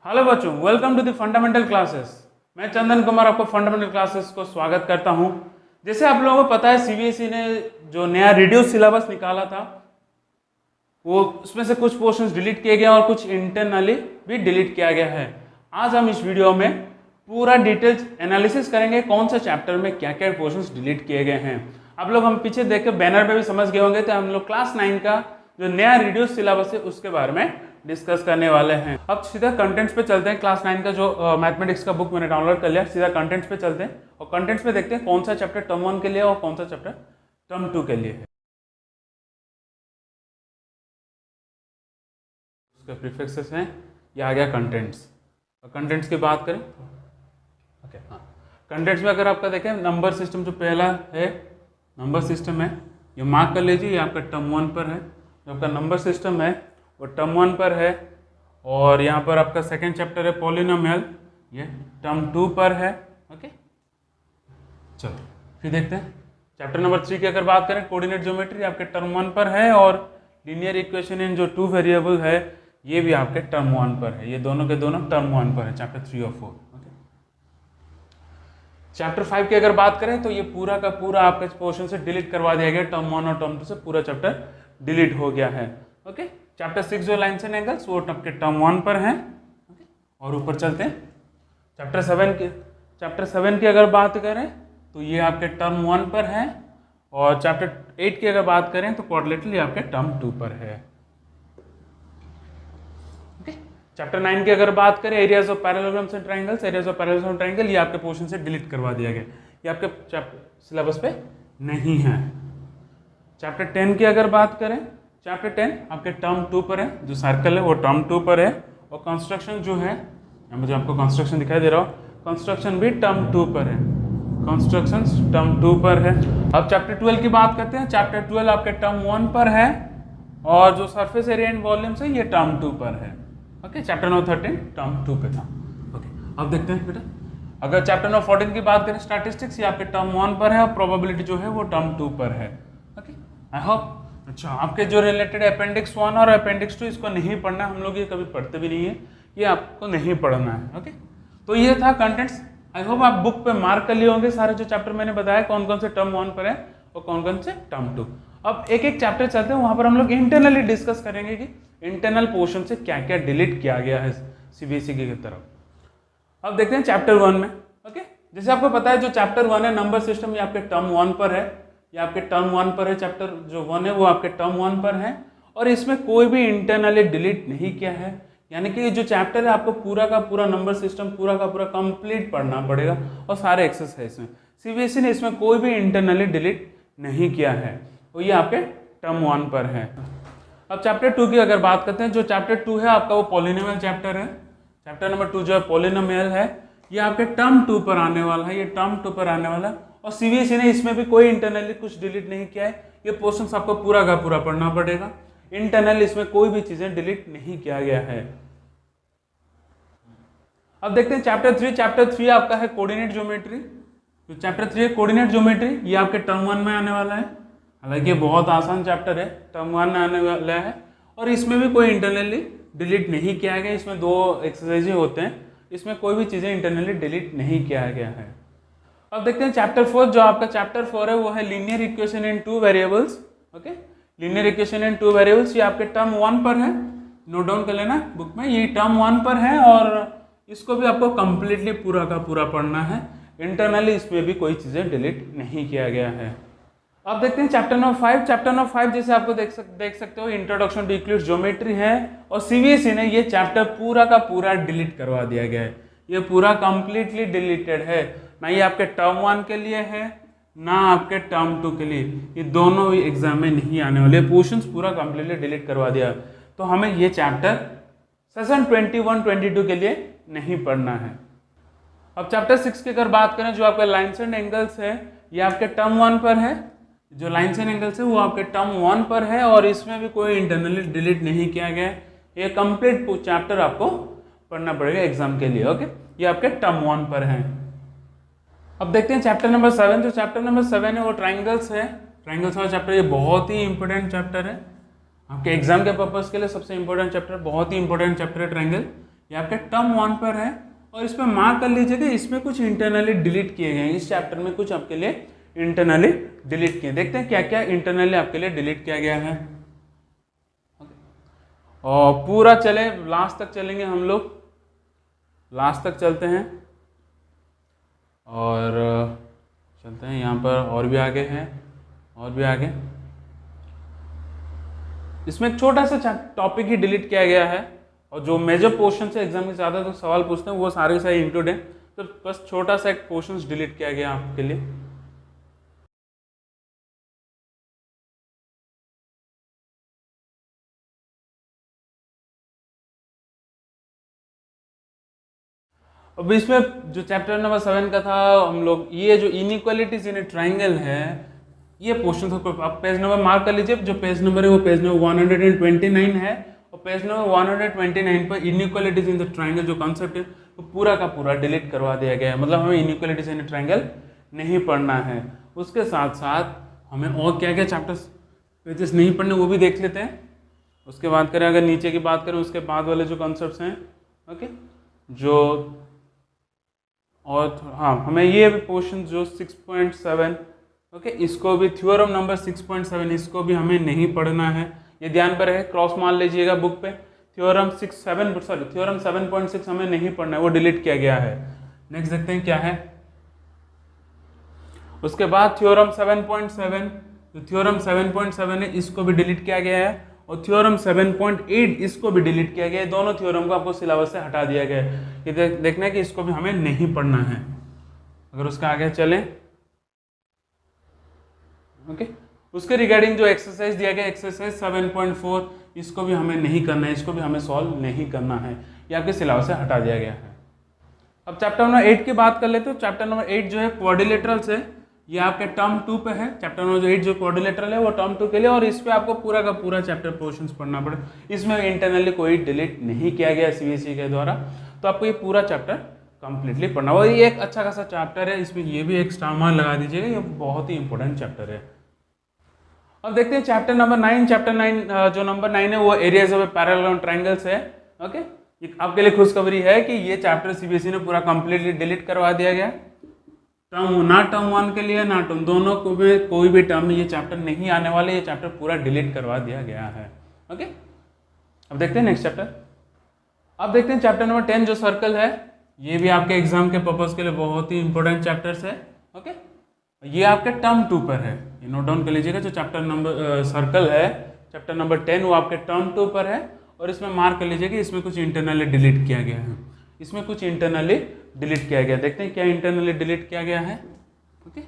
Hello बच्चों, welcome to the fundamental classes. मैं चंदन कुमार आपको फंडामेंटल क्लासेस को स्वागत करता हूं। जैसे आप लोगों को पता है सीबीएसई ने जो नया रिड्यूस सिलेबस निकाला था वो उसमें से कुछ पोर्शंस डिलीट किए गए और कुछ इंटरनली भी डिलीट किया गया है। आज हम इस वीडियो में पूरा डिटेल्स एनालिसिस करेंगे कौन सा चैप्टर में क्या क्या पोर्शंस डिलीट किए गए हैं। आप लोग हम पीछे देख के बैनर पे भी समझ गए होंगे, तो हम लोग क्लास 9 का जो नया रिड्यूस सिलेबस है उसके बारे में डिस्कस करने वाले हैं। अब सीधा कंटेंट्स पे चलते हैं। क्लास 9 का जो मैथमेटिक्स का बुक मैंने डाउनलोड कर लिया, सीधा कंटेंट्स पे चलते हैं और कंटेंट्स पे देखते हैं कौन सा चैप्टर टर्म 1 के लिए और कौन सा चैप्टर टर्म 2 के लिए है। उसके प्रीफिक्सेस हैं, ये आ गया कंटेंट्स। और कंटेंट्स की बात करें ओके, हाँ, कंटेंट्स में अगर आपका देखें नंबर सिस्टम जो पहला है नंबर सिस्टम है, ये मार्क कर लीजिए, ये आपका टर्म 1 पर है। जो आपका नंबर सिस्टम है वो टर्म 1 पर है। और यहाँ पर आपका सेकेंड चैप्टर है पॉलिनोमियल, ये टर्म 2 पर है। ओके, चलो फिर देखते हैं चैप्टर नंबर 3 की अगर बात करें कोऑर्डिनेट ज्योमेट्री, आपके टर्म 1 पर है। और लीनियर इक्वेशन इन जो 2 वेरिएबल है ये भी आपके टर्म 1 पर है। ये दोनों के दोनों टर्म 1 पर है, चैप्टर 3 और 4। ओके, चैप्टर 5 की अगर बात करें तो ये पूरा का पूरा आपके पोर्शन से डिलीट करवा दिया गया। टर्म 1 और टर्म 2 से पूरा चैप्टर डिलीट हो गया है। ओके, चैप्टर 6 जो लाइन्स एंड एंगल्स वो आपके टर्म 1 पर हैं। और ऊपर चलते हैं चैप्टर 7 की अगर बात करें तो ये आपके टर्म 1 पर है। और चैप्टर 8 की अगर बात करें तो क्वाड्रिलेटरल आपके टर्म 2 पर है। ओके, चैप्टर 9 की अगर बात करें areas of parallelograms and triangles, areas of parallelogram and triangle, ये आपके पोर्शन से डिलीट करवा दिया गया, ये आपके सिलेबस पे नहीं है। चैप्टर 10 की अगर बात करें, चैप्टर 10 आपके टर्म 2 पर है, जो सर्कल है वो टर्म 2 पर है। और कंस्ट्रक्शन जो है, मुझे आपको कंस्ट्रक्शन दिखाई दे रहा हो, कंस्ट्रक्शन भी टर्म 2 पर है, कंस्ट्रक्शन टर्म 2 पर है। अब चैप्टर 12 की बात करते हैं। चैप्टर 12 आपके टर्म 1 पर है और जो सरफेस एरिया एंड वॉल्यूम्स है ये टर्म 2 पर है। ओके, चैप्टर नंबर 13 टर्म 2 पे था। ओके, अब देखते हैं बेटा, अगर चैप्टर नंबर 14 की बात करें स्टैटिस्टिक्स, ये आपके टर्म 1 पर है और प्रोबेबिलिटी जो है वो टर्म 2 पर है। ओके, आई होप अच्छा आपके जो रिलेटेड अपेंडिक्स 1 और अपेंडिक्स 2 इसको नहीं पढ़ना है, हम लोग ये कभी पढ़ते भी नहीं है, ये आपको नहीं पढ़ना है। ओके, तो ये था कंटेंट्स। आई होप आप बुक पे मार्क कर लिए होंगे सारे जो चैप्टर मैंने बताया, कौन कौन से टर्म 1 पर है और कौन कौन से टर्म 2। अब एक एक चैप्टर चलते हैं, वहां पर हम लोग इंटरनली डिस्कस करेंगे कि इंटरनल पोर्शन से क्या क्या डिलीट किया गया है सीबीएसई की तरफ। अब देखते हैं चैप्टर 1 में। ओके, जैसे आपको पता है जो चैप्टर 1 है नंबर सिस्टम, ये आपके टर्म 1 पर है, ये आपके टर्म 1 पर है। चैप्टर जो 1 है वो आपके टर्म 1 पर है और इसमें कोई भी इंटरनली डिलीट नहीं किया है। यानी कि जो चैप्टर है आपको पूरा का पूरा नंबर सिस्टम पूरा का पूरा कंप्लीट पढ़ना पड़ेगा और सारे एक्सेस है इसमें। सीबीएसई ने इसमें कोई भी इंटरनली डिलीट नहीं किया है, तो ये आपके टर्म 1 पर है। अब चैप्टर 2 की अगर बात करते हैं, जो चैप्टर 2 है आपका वो पॉलिनोमियल चैप्टर है। चैप्टर नंबर 2 जो है पॉलिनोमियल है, ये आपके टर्म 2 पर आने वाला है, ये टर्म 2 पर आने वाला है। और सीबीएसई ने इसमें भी कोई इंटरनली कुछ डिलीट नहीं किया है, ये पोर्शंस आपको पूरा का पूरा पढ़ना पड़ेगा। इंटरनल इसमें कोई भी चीजें डिलीट नहीं किया गया है। अब देखते हैं चैप्टर 3। चैप्टर 3 आपका है कोऑर्डिनेट ज्योमेट्री। तो चैप्टर 3 है कोऑर्डिनेट ज्योमेट्री, ये आपके टर्म 1 में आने वाला है। हालांकि ये बहुत आसान चैप्टर है, टर्म 1 में आने वाला है और इसमें भी कोई इंटरनली डिलीट नहीं किया गया। इसमें 2 एक्सरसाइज होते हैं, इसमें कोई भी चीजें इंटरनली डिलीट नहीं किया गया है। अब देखते हैं चैप्टर 4। जो आपका चैप्टर 4 है वो है linear equation in 2 variables. Okay, linear equation in 2 variables, ये आपके टर्म 1 पर है, नोट डाउन कर लेना बुक में, ये टर्म 1 पर है और इसको भी आपको कंप्लीटली पूरा का पूरा पढ़ना है। इंटरनली इसमें भी कोई चीज़ें डिलीट नहीं किया गया है। अब देखते हैं चैप्टर नंबर 5। चैप्टर नंबर 5 जैसे आपको देख सकते हो इंट्रोडक्शन टू यूक्लिड्स ज्योमेट्री है और सीबीएसई ने ये चैप्टर पूरा का पूरा डिलीट करवा दिया गया है। ये पूरा कंप्लीटली डिलीटेड है, ना ये आपके टर्म 1 के लिए है ना आपके टर्म 2 के लिए, ये दोनों एग्जाम में नहीं आने वाले। पोर्शंस पूरा कंप्लीटली डिलीट करवा दिया, तो हमें ये चैप्टर सेशन 21-22 के लिए नहीं पढ़ना है। अब चैप्टर 6 की अगर बात करें, जो आपका लाइन्स एंड एंगल्स है, ये आपके टर्म 1 पर है। जो लाइन्स एंड एंगल्स है वो आपके टर्म 1 पर है और इसमें भी कोई इंटरनली डिलीट नहीं किया गया है। ये कंप्लीट चैप्टर आपको पढ़ना पड़ेगा एग्जाम के लिए। ओके, ये आपके टर्म 1 पर है। अब देखते हैं चैप्टर नंबर 7। जो चैप्टर नंबर 7 है वो ट्राइंगल्स है। ट्राइंगल्स वाला चैप्टर ये बहुत ही इंपॉर्टेंट चैप्टर है आपके एग्जाम के पर्पस के लिए, सबसे इंपॉर्टेंट चैप्टर, बहुत ही इंपॉर्टेंट चैप्टर है ट्राइंगल। ये आपके टर्म 1 पर है और इसमें मार्क कर लीजिएगा इसमें कुछ इंटरनली डिलीट किए गए हैं। इस चैप्टर में कुछ आपके लिए इंटरनली डिलीट किए, देखते हैं क्या क्या इंटरनली आपके लिए डिलीट किया गया है। और पूरा चले, लास्ट तक चलेंगे हम लोग, लास्ट तक चलते हैं और चलते हैं यहाँ पर और भी आगे हैं और भी आगे। इसमें एक छोटा सा टॉपिक ही डिलीट किया गया है और जो मेजर पोर्शन से एग्जाम में ज़्यादा तो सवाल पूछते हैं वो सारे सारे इंक्लूड हैं, तो बस छोटा सा एक पोर्शन डिलीट किया गया आपके लिए। अब इसमें जो चैप्टर नंबर 7 का था हम लोग, ये जो इनइक्वालिटीज इन ए ट्राइंगल है ये पोर्शन था। आप पेज नंबर मार्क कर लीजिए, जो पेज नंबर है वो पेज नंबर 129 है और पेज नंबर 129 पर इनइक्वालिटीज इन द ट्राइंगल जो कॉन्सेप्ट है वो पूरा का पूरा डिलीट करवा दिया गया है। मतलब हमें इनइक्वालिटीज इन ए ट्राइंगल नहीं पढ़ना है। उसके साथ साथ हमें और क्या क्या चैप्टर्स पेजेस नहीं पढ़ने वो भी देख लेते हैं। उसके बाद करें, अगर नीचे की बात करें उसके बाद वाले जो कॉन्सेप्ट्स हैं, ओके, जो और हाँ हमें ये पोर्शन जो 6.7, ओके, इसको भी थ्योरम नंबर 6.7 इसको भी हमें नहीं पढ़ना है, ये ध्यान पर है, क्रॉस मान लीजिएगा बुक पे। थ्योरम 7.6 हमें नहीं पढ़ना है, वो डिलीट किया गया है। नेक्स्ट देखते हैं क्या है। उसके बाद थ्योरम 7.7, तो थ्योरम 7.7 है इसको भी डिलीट किया गया है और थ्योरम 7.8 इसको भी डिलीट किया गया है। दोनों थ्योरम को आपको सिलेबस से हटा दिया गया है। ये देखना है कि इसको भी हमें नहीं पढ़ना है। अगर उसका आगे चलें, ओके, उसके रिगार्डिंग जो एक्सरसाइज दिया गया एक्सरसाइज 7.4 इसको भी हमें नहीं करना है, इसको भी हमें सॉल्व नहीं करना है, ये आपके सिलेबस से हटा दिया गया है। अब चैप्टर नंबर 8 की बात कर लेते हो। चैप्टर नंबर 8 जो है क्वाड्रिलेटरल्स है, ये आपके टर्म 2 पे है। चैप्टर नंबर 8 जो क्वाड्रिलेटरल है वो टर्म 2 के लिए, और इस पे आपको पूरा का पूरा चैप्टर पोर्शंस पढ़ना पड़े। इसमें इंटरनली कोई डिलीट नहीं किया गया सीबीएसई के द्वारा, तो आपको ये पूरा चैप्टर कंप्लीटली पढ़ना होगा। ये एक अच्छा खासा चैप्टर है, इसमें ये भी एक स्टार मार्क लगा दीजिएगा, ये बहुत ही इंपॉर्टेंट चैप्टर है। अब देखते हैं चैप्टर नंबर 9। चैप्टर 9 जो नंबर 9 है वो एरियाज ऑफ पैरेलल ट्रायंगल्स है। ओके, आपके लिए खुशखबरी है कि ये चैप्टर सीबीएसई ने पूरा कंप्लीटली डिलीट करवा दिया गया। टर्म 1 के लिए ना टर्म दोनों को भी कोई भी टर्म में ये चैप्टर नहीं आने वाले, ये चैप्टर पूरा डिलीट करवा दिया गया है। ओके, अब देखते हैं नेक्स्ट चैप्टर। अब देखते हैं चैप्टर नंबर 10 जो सर्कल है, ये भी आपके एग्जाम के पर्पज के लिए बहुत ही इंपॉर्टेंट चैप्टर्स है। ओके, ये आपके टर्म 2 पर है, ये नोट डाउन कर लीजिएगा। जो चैप्टर नंबर सर्कल है चैप्टर नंबर 10 वो आपके टर्म 2 पर है, और इसमें मार्क कर लीजिए कि इसमें कुछ इंटरनली डिलीट किया गया है। इसमें कुछ इंटरनली डिलीट किया गया, देखते हैं क्या इंटरनली डिलीट किया गया है। ओके,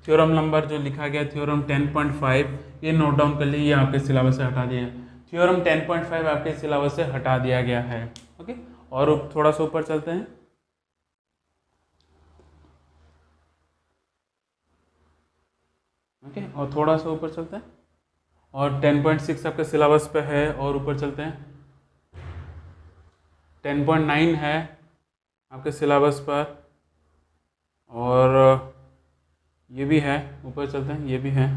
थ्योरम नंबर जो लिखा गया थ्योरम 10.5 ये नोट डाउन कर लीजिए, आपके सिलेबस से हटा दिया। थ्योरम 10.5 आपके सिलेबस से हटा दिया गया है। ओके, और थोड़ा सा ऊपर चलते हैं। ओके, और थोड़ा सा ऊपर चलते हैं, और 10.6 आपके सिलेबस पे है, और ऊपर चलते हैं 10.9 है आपके सिलेबस पर, और ये भी है, ऊपर चलते हैं, ये भी है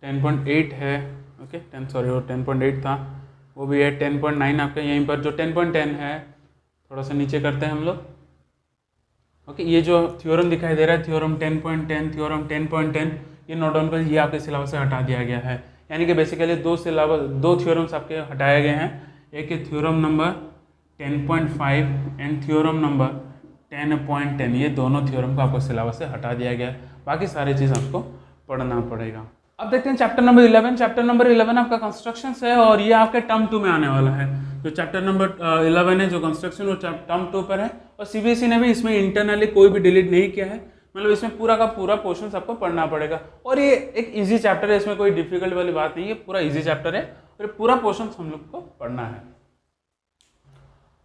10.8 है। ओके, 10.8 था, वो भी है 10.9 आपका यहीं पर। जो 10.10 है थोड़ा सा नीचे करते हैं हम लोग। ओके, ये जो थ्योरम दिखाई दे रहा है थ्योरम 10.10, थ्योरम 10.10 ये नोट डाउन कर, ये आपके सिलेबस से हटा दिया गया है। यानी कि बेसिकली दो थ्योरम्स आपके हटाए गए हैं, एक है theorem number 10.5 and theorem number 10.10, ये दोनों थ्योरम को आपको सिलेबस से हटा दिया गया है। बाकी सारी चीज़ आपको पढ़ना पड़ेगा। अब देखते हैं चैप्टर नंबर 11। चैप्टर नंबर 11 आपका कंस्ट्रक्शन है, और ये आपके टर्म 2 में आने वाला है। जो चैप्टर नंबर 11 है जो कंस्ट्रक्शन वो टर्म 2 पर है, और सीबीएसई ने भी इसमें इंटरनली कोई भी डिलीट नहीं किया है। मतलब इसमें पूरा का पूरा पोर्शन आपको पढ़ना पड़ेगा, और ये एक इजी चैप्टर है, इसमें कोई डिफिकल्ट वाली बात नहीं है, पूरा इजी चैप्टर है और पूरा पोर्शन हम लोग को पढ़ना है।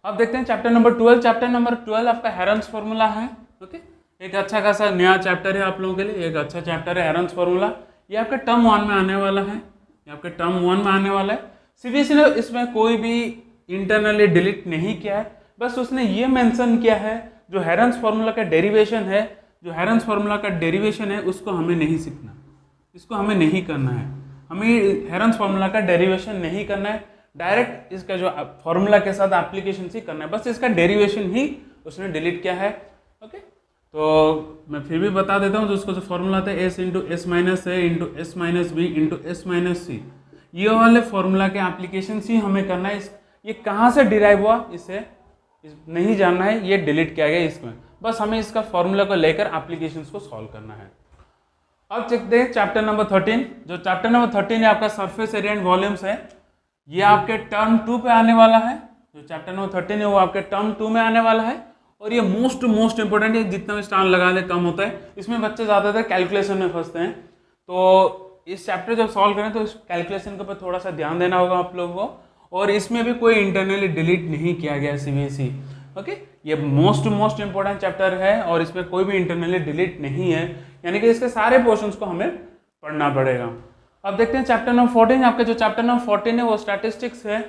अब देखते हैं चैप्टर नंबर 12। चैप्टर नंबर 12 आपका हेरन्स फार्मूला है। ओके, एक अच्छा खासा नया चैप्टर है आप लोगों के लिए, एक अच्छा चैप्टर है हेरन्स फार्मूला। ये आपके टर्म 1 में आने वाला है, ये आपके टर्म 1 में आने वाला है। सीबीएसई ने इसमें कोई भी इंटरनली डिलीट नहीं किया है, बस उसने ये मेंशन किया है जो हेरन्स फार्मूला का डेरिवेशन है, जो हेरन्स फार्मूला का डेरिवेशन है उसको हमें नहीं सीखना। इसको हमें नहीं करना है, हमें हेरन्स फार्मूला का डेरिवेशन नहीं करना है, डायरेक्ट इसका जो फॉर्मूला के साथ एप्लीकेशन ही करना है, बस इसका डेरिवेशन ही उसने डिलीट किया है। ओके, तो मैं फिर भी बता देता हूँ, तो उसको जो फॉर्मूला था S into S minus A into S minus B into S minus C, ये वाले फॉर्मूला के एप्लीकेशन ही हमें करना है। ये कहाँ से डिराइव हुआ इसे नहीं जानना है, ये डिलीट किया गया इसमें, बस हमें इसका फॉर्मूला को लेकर एप्लीकेशंस को सॉल्व करना है। अब देखते हैं चैप्टर नंबर 13। जो चैप्टर नंबर 13 है आपका सरफेस एरिया एंड वॉल्यूम्स है, ये आपके टर्म 2 पे आने वाला है। जो चैप्टर नंबर 13 है वो आपके टर्म 2 में आने वाला है, और ये मोस्ट इंपॉर्टेंट है, जितना भी स्टार लगा ले कम होता है। इसमें बच्चे ज़्यादातर कैलकुलेशन में फंसते हैं, तो इस चैप्टर जब सॉल्व करें तो इस कैलकुलेशन के ऊपर थोड़ा सा ध्यान देना होगा आप लोगों को। और इसमें भी कोई इंटरनली डिलीट नहीं किया गया सीबीएसई। ओके, ये मोस्ट इंपॉर्टेंट चैप्टर है और इसमें कोई भी इंटरनली डिलीट नहीं है, यानी कि इसके सारे पोर्शंस को हमें पढ़ना पड़ेगा। अब देखते हैं चैप्टर नंबर 14। आपका जो चैप्टर नंबर 14 है वो स्टैटिस्टिक्स है,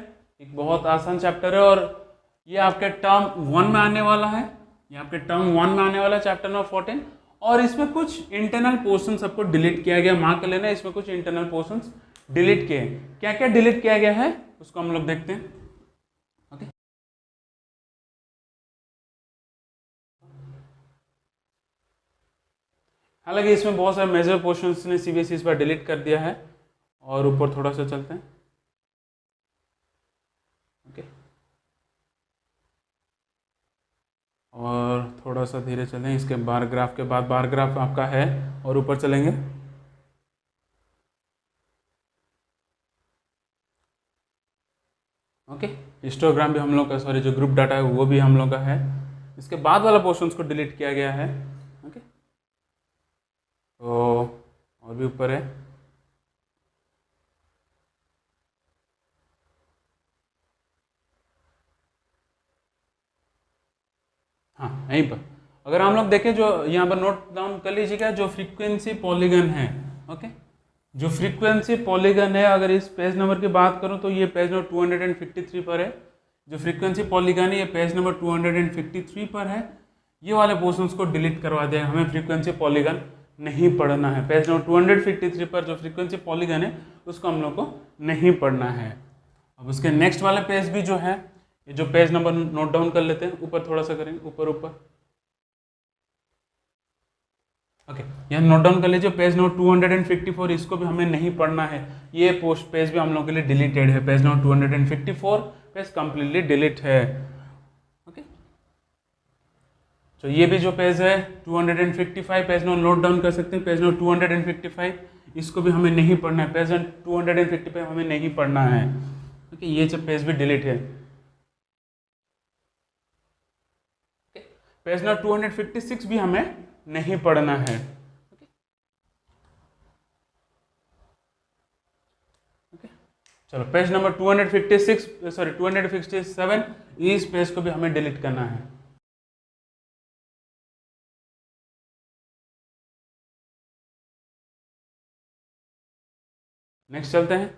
एक बहुत आसान चैप्टर है, और ये आपके टर्म 1 में आने वाला है, ये आपके टर्म 1 में आने वाला है चैप्टर नंबर 14। और इसमें कुछ इंटरनल पोर्शन सबको डिलीट किया गया, मार्क कर लेना, इसमें कुछ इंटरनल पोर्शन डिलीट किए। क्या क्या डिलीट किया गया है उसको हम लोग देखते हैं। ओके, हालांकि इसमें बहुत सारे मेजर पोर्शंस ने सीबीएसई इस बार डिलीट कर दिया है। और ऊपर थोड़ा सा चलते हैं। ओके, और थोड़ा सा धीरे चलें, इसके बार ग्राफ के बाद बार ग्राफ आपका है, और ऊपर चलेंगे। ओके, हिस्टोग्राम भी हम लोग का, सॉरी जो ग्रुप डाटा है वो भी हम लोग का है। इसके बाद वाला पोर्शंस को डिलीट किया गया है। ओके, तो और भी ऊपर है। हाँ, यहीं पर अगर हम लोग देखें, जो यहाँ पर नोट डाउन कर लीजिएगा, जो फ्रीक्वेंसी पॉलीगन है। ओके, जो फ्रीक्वेंसी पॉलीगन है, अगर इस पेज नंबर की बात करूँ तो ये पेज नंबर 253 पर है। जो फ्रीक्वेंसी पॉलीगन है ये पेज नंबर 253 पर है। ये वाले पोर्शंस को डिलीट करवा दिया, हमें फ्रीक्वेंसी पॉलीगन नहीं पढ़ना है। पेज नंबर 253 पर जो फ्रीक्वेंसी पॉलीगन है उसको हम लोग को नहीं पढ़ना है। अब उसके नेक्स्ट वाले पेज भी जो है, ये जो पेज नंबर नोट डाउन कर लेते हैं, ऊपर थोड़ा सा करेंगे, ऊपर। ओके, यहाँ नोट डाउन कर लीजिए, पेज नंबर 254, इसको भी हमें नहीं पढ़ना है। ये पोस्ट पेज भी हम लोग के लिए डिलीटेड है। Page number 254 page completely delete है। ओके, तो ये भी जो पेज है 255 पेज नंबर नोट डाउन कर सकते हैं। पेज नंबर 255 इसको भी हमें नहीं पढ़ना है। पेज नंबर 255 हमें नहीं पढ़ना है। ओके, ये जो पेज भी डिलीट है। पेज नंबर 256 भी हमें नहीं पढ़ना है। ओके, चलो पेज नंबर 257 इस पेज को भी हमें डिलीट करना है। नेक्स्ट चलते हैं,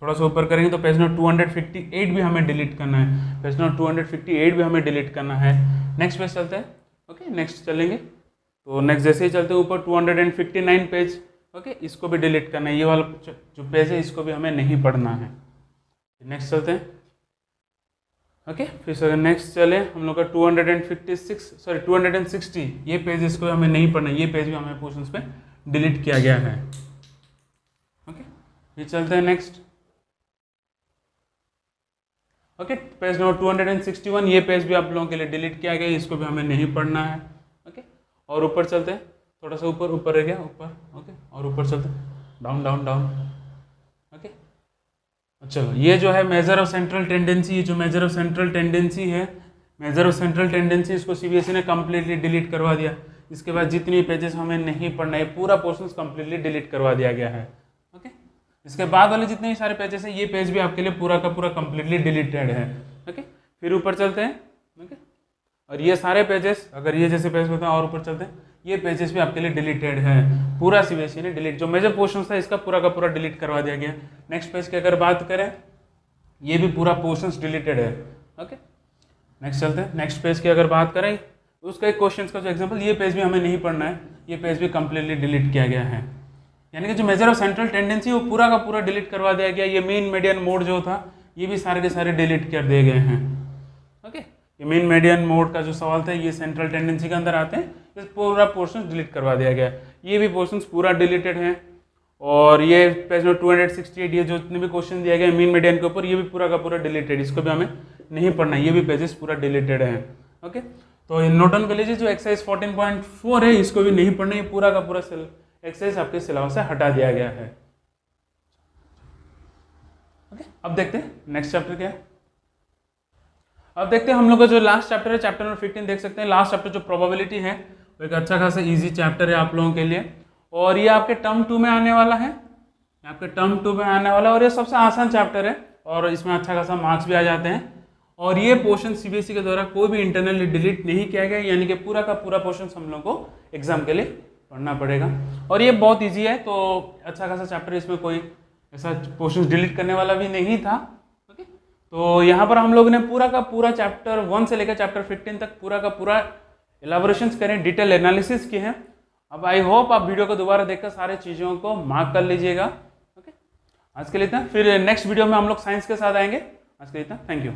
थोड़ा सा ऊपर करेंगे तो पेज नंबर 258 भी हमें डिलीट करना है। पेज नंबर 258 भी हमें डिलीट करना है। नेक्स्ट पेज चलते हैं। ओके, नेक्स्ट चलेंगे तो नेक्स्ट जैसे ही चलते हैं ऊपर 259 पेज। ओके, इसको भी डिलीट करना है। ये वाला जो पेज है इसको भी हमें नहीं पढ़ना है। नेक्स्ट चलते हैं। ओके, फिर से अगर नेक्स्ट चले हम लोग का 260, ये पेज इसको हमें नहीं पढ़ना है। ये पेज भी हमें पोर्शंस पे डिलीट किया गया है। ओके, फिर चलते हैं नेक्स्ट। ओके, पेज नंबर 261, ये पेज भी आप लोगों के लिए डिलीट किया गया, इसको भी हमें नहीं पढ़ना है। ओके, और ऊपर चलते हैं, थोड़ा सा ऊपर रह गया, ऊपर। ओके, और ऊपर चलते हैं, डाउन डाउन डाउन। ओके, चलो ये जो है मेजर ऑफ सेंट्रल टेंडेंसी, ये जो मेजर ऑफ सेंट्रल टेंडेंसी है, मेजर ऑफ सेंट्रल टेंडेंसी इसको सीबीएसई ने कम्प्लीटली डिलीट करवा दिया। इसके बाद जितनी पेजेस हमें नहीं पढ़ना है, पूरा पोर्शन कम्प्लीटली डिलीट करवा दिया गया है। ओके, इसके बाद वाले जितने सारे पेजेस हैं, ये पेज भी आपके लिए पूरा का पूरा कम्प्लीटली डिलीटेड है। ओके, फिर ऊपर चलते हैं। ओके, और ये सारे पेजेस, अगर ये जैसे पेज होता है और ऊपर चलते हैं, ये पेजेस भी आपके लिए डिलीटेड है। पूरा सीबीएसई ने डिलीट, जो मेजर पोर्शन था इसका पूरा का पूरा डिलीट करवा दिया गया। नेक्स्ट पेज की अगर बात करें, ये भी पूरा पोर्शन डिलीटेड है। ओके, नेक्स्ट चलते हैं। नेक्स्ट पेज की अगर बात करें, उसका एक क्वेश्चन का जो एग्जाम्पल, ये पेज भी हमें नहीं पढ़ना है, ये पेज भी कम्प्लीटली डिलीट किया गया है। यानी कि जो मेजर ऑफ सेंट्रल टेंडेंसी वो पूरा का पूरा डिलीट करवा दिया गया। ये मीन मीडियन मोड जो था ये भी सारे के सारे डिलीट कर दिए गए हैं। ओके, ये मीन मीडियन मोड का जो सवाल था ये सेंट्रल टेंडेंसी के अंदर आते हैं, इस पूरा पोर्शन डिलीट करवा दिया गया। ये भी पोर्शन पूरा डिलीटेड हैं। और ये पेज नंबर 268 ये जो जितने भी क्वेश्चन दिया गया मीन मीडियन के ऊपर ये भी पूरा का पूरा डिलीटेड, इसको भी हमें नहीं पढ़ना, ये भी पेजेस पूरा डिलीटेड हैं। ओके, तो नोट डाउन कर लीजिए जो एक्सरसाइज 14.4 है इसको भी नहीं पढ़ना, ये पूरा का पूरा एक्सरसाइज आपके सिलेबस से हटा दिया गया है। ओके, अब देखते हैं नेक्स्ट चैप्टर क्या है। अब देखते हैं हम लोग का जो लास्ट चैप्टर है, चैप्टर नंबर 15 देख सकते हैं। लास्ट चैप्टर जो प्रोबेबिलिटी है वो एक अच्छा खासा इजी चैप्टर है आप लोगों के लिए, और ये आपके टर्म 2 में आने वाला है, आपके टर्म 2 में आने वाला है, और ये सबसे आसान चैप्टर है और इसमें अच्छा खासा मार्क्स भी आ जाते हैं। और ये पोर्शन सीबीएसई के द्वारा कोई भी इंटरनली डिलीट नहीं किया गया, यानी कि पूरा का पूरा पोर्शन हम लोग को एग्जाम के लिए पढ़ना पड़ेगा। और ये बहुत ईजी है, तो अच्छा खासा चैप्टर, इसमें कोई ऐसा पोर्शन डिलीट करने वाला भी नहीं था। ओके, तो यहाँ पर हम लोग ने पूरा का पूरा चैप्टर 1 से लेकर चैप्टर 15 तक पूरा का पूरा एलाबोरेशंस करें, डिटेल एनालिसिस किए हैं। अब आई होप आप वीडियो को दोबारा देखकर सारे चीज़ों को मार्क कर लीजिएगा। ओके, आज के लिए इतना, फिर नेक्स्ट वीडियो में हम लोग साइंस के साथ आएंगे। आज के लिए इतना, थैंक यू।